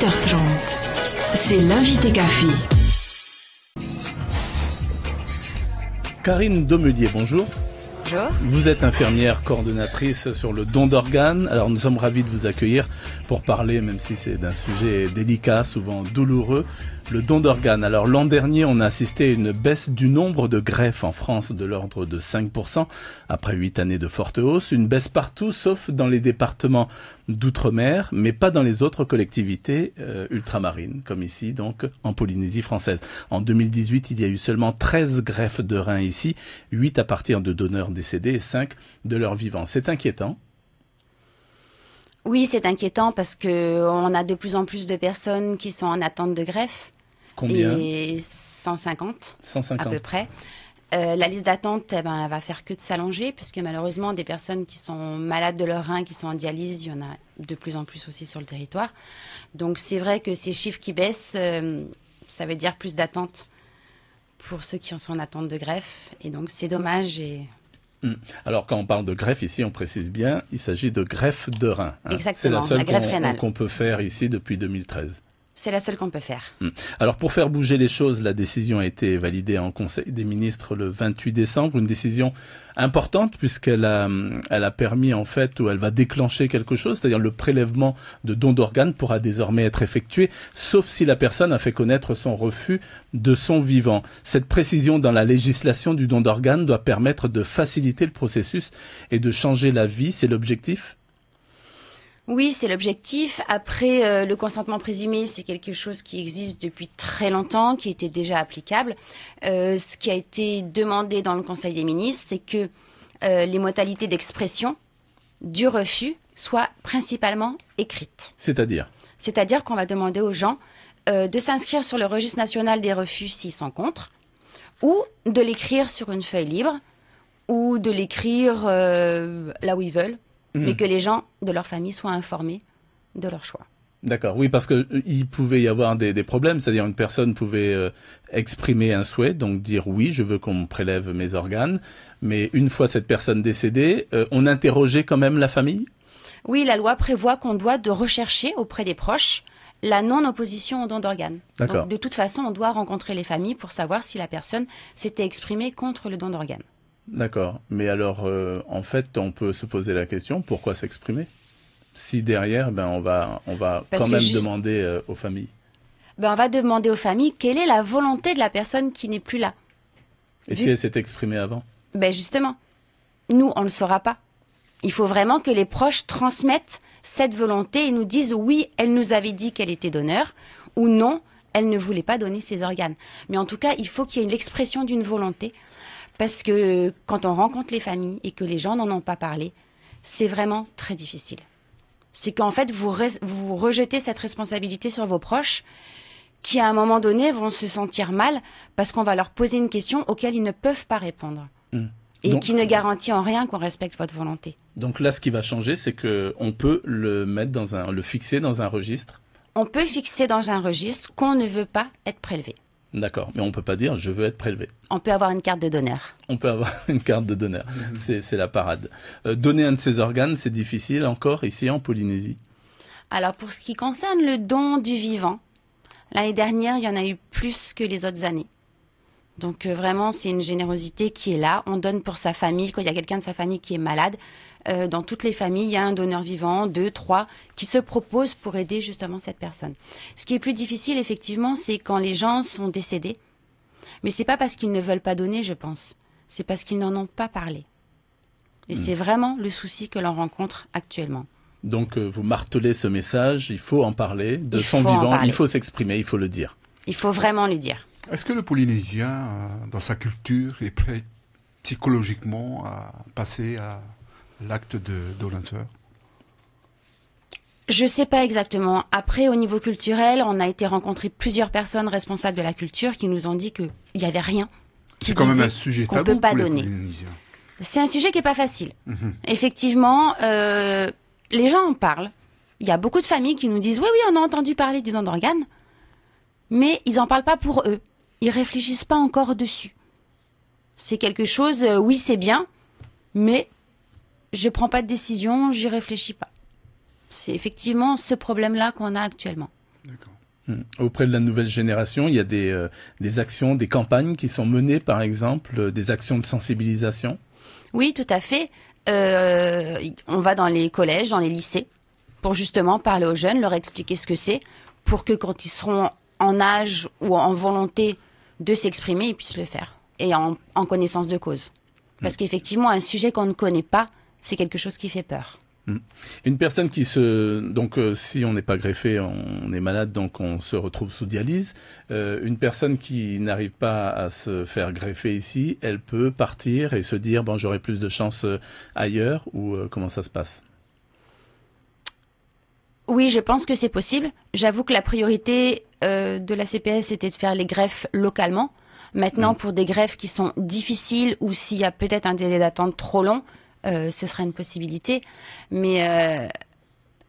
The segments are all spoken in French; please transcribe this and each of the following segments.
18h30, c'est l'invité café. Karine Domelier, bonjour. Bonjour. Vous êtes infirmière coordonnatrice sur le don d'organes. Alors nous sommes ravis de vous accueillir pour parler, même si c'est d'un sujet délicat, souvent douloureux, le don d'organes. Alors l'an dernier, on a assisté à une baisse du nombre de greffes en France de l'ordre de 5%, après 8 années de forte hausse. Une baisse partout, sauf dans les départements d'outre-mer, mais pas dans les autres collectivités ultramarines, comme ici, donc en Polynésie française. En 2018, il y a eu seulement 13 greffes de reins ici, 8 à partir de donneurs décédés et 5 de leurs vivants. C'est inquiétant. Oui, c'est inquiétant parce que on a de plus en plus de personnes qui sont en attente de greffe. Combien? Et 150, 150 à peu près. La liste d'attente, elle va faire que de s'allonger, puisque malheureusement, des personnes qui sont malades de leurs reins, qui sont en dialyse, il y en a de plus en plus aussi sur le territoire. Donc c'est vrai que ces chiffres qui baissent, ça veut dire plus d'attente pour ceux qui sont en attente de greffe. Et donc c'est dommage. Alors quand on parle de greffe ici, on précise bien, il s'agit de greffe de rein. Exactement, c'est la la greffe seule rénale. qu'on peut faire ici depuis 2013. C'est la seule qu'on peut faire. Alors pour faire bouger les choses, la décision a été validée en Conseil des ministres le 28 décembre, une décision importante puisqu'elle a permis en fait, ou elle va déclencher quelque chose, c'est-à-dire le prélèvement de dons d'organes pourra désormais être effectué, sauf si la personne a fait connaître son refus de son vivant. Cette précision dans la législation du don d'organes doit permettre de faciliter le processus et de changer la vie, c'est l'objectif ? Oui, c'est l'objectif. Après, le consentement présumé, c'est quelque chose qui existe depuis très longtemps, qui était déjà applicable. Ce qui a été demandé dans le Conseil des ministres, c'est que les modalités d'expression du refus soient principalement écrites. C'est-à-dire qu'on va demander aux gens de s'inscrire sur le registre national des refus s'ils sont contre, ou de l'écrire sur une feuille libre, ou de l'écrire là où ils veulent. Mais que les gens de leur famille soient informés de leur choix. D'accord, oui, parce que il pouvait y avoir des problèmes, c'est-à-dire une personne pouvait exprimer un souhait, donc dire oui, je veux qu'on me prélève mes organes, mais une fois cette personne décédée, on interrogeait quand même la famille ? Oui, la loi prévoit qu'on doit de rechercher auprès des proches la non-opposition au don d'organes. D'accord. Donc, de toute façon, on doit rencontrer les familles pour savoir si la personne s'était exprimée contre le don d'organes. D'accord, mais alors en fait on peut se poser la question, pourquoi s'exprimer si derrière on va quand même demander aux familles? On va demander aux familles quelle est la volonté de la personne qui n'est plus là. Et si elle s'est exprimée avant? Justement, nous on ne le saura pas. Il faut vraiment que les proches transmettent cette volonté et nous disent oui, elle nous avait dit qu'elle était donneur, ou non, elle ne voulait pas donner ses organes. Mais en tout cas, il faut qu'il y ait l'expression d'une volonté. Parce que quand on rencontre les familles et que les gens n'en ont pas parlé, c'est vraiment très difficile. C'est qu'en fait, vous rejetez cette responsabilité sur vos proches qui, à un moment donné, vont se sentir mal parce qu'on va leur poser une question auquel ils ne peuvent pas répondre. Et qui ne garantit en rien qu'on respecte votre volonté. Donc là, ce qui va changer, c'est qu'on peut le fixer dans un registre. On peut fixer dans un registre qu'on ne veut pas être prélevé. D'accord, mais on ne peut pas dire « je veux être prélevé ». On peut avoir une carte de donneur. On peut avoir une carte de donneur, c'est la parade. Donner un de ses organes, c'est difficile encore ici en Polynésie? Alors pour ce qui concerne le don du vivant, l'année dernière, il y en a eu plus que les autres années. Donc vraiment, c'est une générosité qui est là. On donne pour sa famille, quand il y a quelqu'un de sa famille qui est malade. Dans toutes les familles, il y a un donneur vivant, 2, 3, qui se proposent pour aider justement cette personne. Ce qui est plus difficile, effectivement, c'est quand les gens sont décédés. Mais c'est pas parce qu'ils ne veulent pas donner, je pense. C'est parce qu'ils n'en ont pas parlé. Et c'est vraiment le souci que l'on rencontre actuellement. Donc vous martelez ce message, il faut en parler de son vivant, il faut s'exprimer, il faut le dire. Il faut vraiment le dire. Est-ce que le Polynésien, dans sa culture, est prêt psychologiquement à passer à l'acte de donateur? Je sais pas exactement. Après, au niveau culturel, on a été rencontrer plusieurs personnes responsables de la culture qui nous ont dit qu'il n'y avait rien C'est quand même un sujet tabou pour les Polynésiens. C'est un sujet qui est pas facile. Effectivement, les gens en parlent. Il y a beaucoup de familles qui nous disent oui, on a entendu parler du don d'organes, mais ils en parlent pas pour eux. Ils réfléchissent pas encore dessus. C'est quelque chose, oui, c'est bien, mais je prends pas de décision, j'y réfléchis pas. C'est effectivement ce problème-là qu'on a actuellement. D'accord. Auprès de la nouvelle génération, il y a des actions, des campagnes qui sont menées, par exemple, des actions de sensibilisation. Oui, tout à fait. On va dans les collèges, dans les lycées, pour justement parler aux jeunes, leur expliquer ce que c'est, pour que quand ils seront en âge ou en volonté de s'exprimer, ils puissent le faire. Et en connaissance de cause. Parce qu'effectivement, un sujet qu'on ne connaît pas, c'est quelque chose qui fait peur. Une personne qui donc si on n'est pas greffé, on est malade, donc on se retrouve sous dialyse. Une personne qui n'arrive pas à se faire greffer ici, elle peut partir et se dire bon, j'aurai plus de chance ailleurs, ou comment ça se passe? Oui, je pense que c'est possible. J'avoue que la priorité de la CPS était de faire les greffes localement. Maintenant, pour des greffes qui sont difficiles ou s'il y a peut-être un délai d'attente trop long, ce serait une possibilité. Mais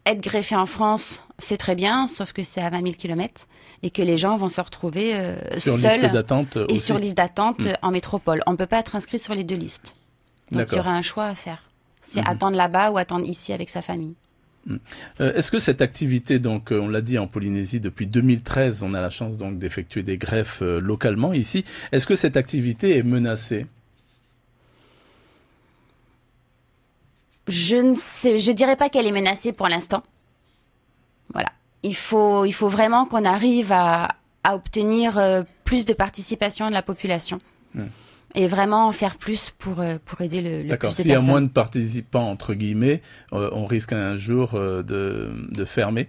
être greffé en France, c'est très bien, sauf que c'est à 20 000 km et que les gens vont se retrouver sur seuls liste d'attente et aussi. sur liste d'attente en métropole. On ne peut pas être inscrit sur les deux listes. Donc il y aura un choix à faire. C'est attendre là-bas ou attendre ici avec sa famille. Est-ce que cette activité, donc on l'a dit en Polynésie depuis 2013, on a la chance donc d'effectuer des greffes localement ici. Est-ce que cette activité est menacée? Je dirais pas qu'elle est menacée pour l'instant. Voilà. Il faut vraiment qu'on arrive à obtenir plus de participation de la population. Et vraiment en faire plus pour aider le plus de personnes. D'accord. S'il y a moins de participants, entre guillemets, on risque un jour de fermer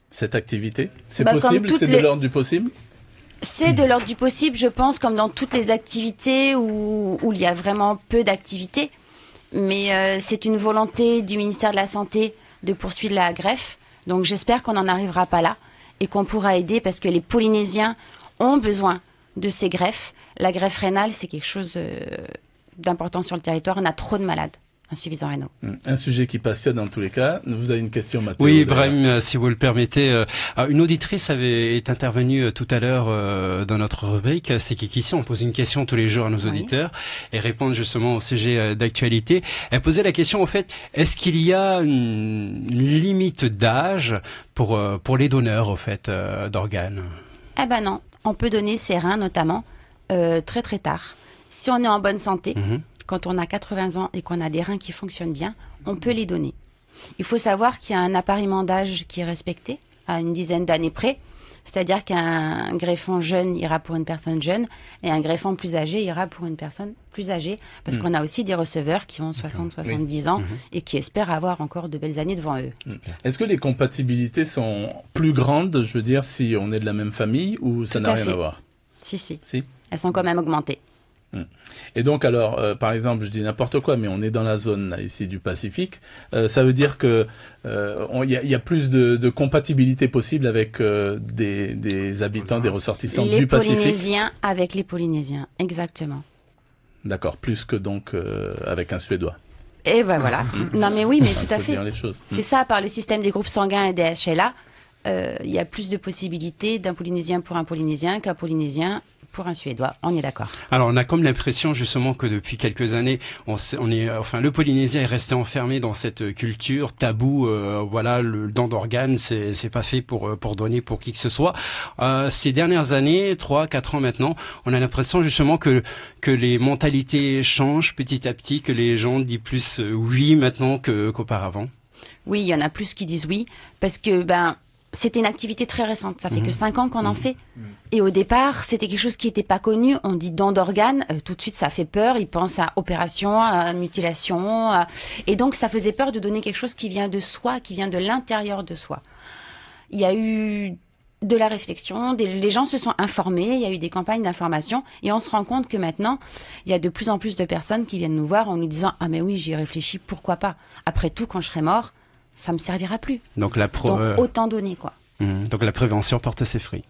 cette activité. C'est possible? C'est de l'ordre du possible? C'est de l'ordre du possible, je pense, comme dans toutes les activités où il y a vraiment peu d'activités. Mais c'est une volonté du ministère de la Santé de poursuivre la greffe. Donc j'espère qu'on n'en arrivera pas là et qu'on pourra aider parce que les Polynésiens ont besoin de ces greffes. La greffe rénale, c'est quelque chose d'important sur le territoire. On a trop de malades insuffisants rénaux. Un sujet qui passionne dans tous les cas. Vous avez une question, Mathéo? Oui, Ibrahim, si vous le permettez. Une auditrice est intervenue tout à l'heure dans notre rubrique. C'est qu'ici, on pose une question tous les jours à nos auditeurs et répondent justement au sujet d'actualité. Elle posait la question, au fait, est-ce qu'il y a une limite d'âge pour les donneurs, au fait, d'organes? Eh ben non. On peut donner ses reins, notamment, très très tard. Si on est en bonne santé, quand on a 80 ans et qu'on a des reins qui fonctionnent bien, on peut les donner. Il faut savoir qu'il y a un appariement d'âge qui est respecté, à une dizaine d'années près. C'est-à-dire qu'un greffon jeune ira pour une personne jeune et un greffon plus âgé ira pour une personne plus âgée. Parce qu'on a aussi des receveurs qui ont 60, 70 ans et qui espèrent avoir encore de belles années devant eux. Est-ce que les compatibilités sont plus grandes, je veux dire, si on est de la même famille ou ça n'a rien à voir? Si. Elles sont quand même augmentées. Et donc alors, par exemple, je dis n'importe quoi, mais on est dans la zone là, ici du Pacifique. Ça veut dire que y a plus de compatibilité possible avec des habitants, des ressortissants du Pacifique. Les Polynésiens avec les Polynésiens, exactement. D'accord, plus que donc avec un Suédois. Et ben voilà. Non mais oui, mais tout à fait. Dire les choses. C'est ça, par le système des groupes sanguins et des HLA, il y a plus de possibilités d'un Polynésien pour un Polynésien qu'un Polynésien pour un Suédois, on est d'accord. Alors on a comme l'impression justement que depuis quelques années, le Polynésien est resté enfermé dans cette culture tabou. Voilà, le don d'organes, c'est pas fait pour donner pour qui que ce soit. Ces dernières années, 3-4 ans maintenant, on a l'impression justement que les mentalités changent petit à petit, que les gens disent plus oui maintenant qu'auparavant. Oui, il y en a plus qui disent oui, parce que c'était une activité très récente. Ça fait que 5 ans qu'on en fait. Et au départ, c'était quelque chose qui n'était pas connu. On dit don d'organes. Tout de suite, ça fait peur. Ils pensent à opération, à mutilation. Et donc, ça faisait peur de donner quelque chose qui vient de soi, qui vient de l'intérieur de soi. Il y a eu de la réflexion. Les gens se sont informés. Il y a eu des campagnes d'information. Et on se rend compte que maintenant, il y a de plus en plus de personnes qui viennent nous voir en nous disant « Ah mais oui, j'y ai réfléchi. Pourquoi pas ? Après tout, quand je serai mort, ça me servira plus. » Donc autant donner, quoi. Donc la prévention porte ses fruits.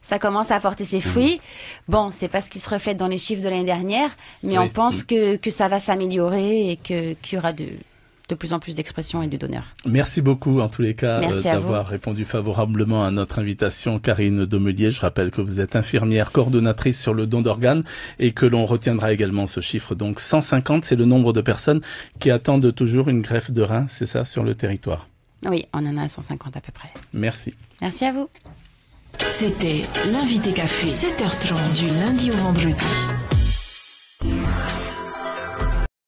Ça commence à porter ses fruits. Bon, c'est pas ce qui se reflète dans les chiffres de l'année dernière, mais on pense que ça va s'améliorer et qu'il y aura de plus en plus d'expressions et de donneurs. Merci beaucoup en tous les cas d'avoir répondu favorablement à notre invitation, Karine Domelier. Je rappelle que vous êtes infirmière coordonnatrice sur le don d'organes et que l'on retiendra également ce chiffre. Donc 150, c'est le nombre de personnes qui attendent toujours une greffe de rein, c'est ça, sur le territoire? Oui, on en a 150 à peu près. Merci. Merci à vous. C'était l'invité café, 7h30 du lundi au vendredi.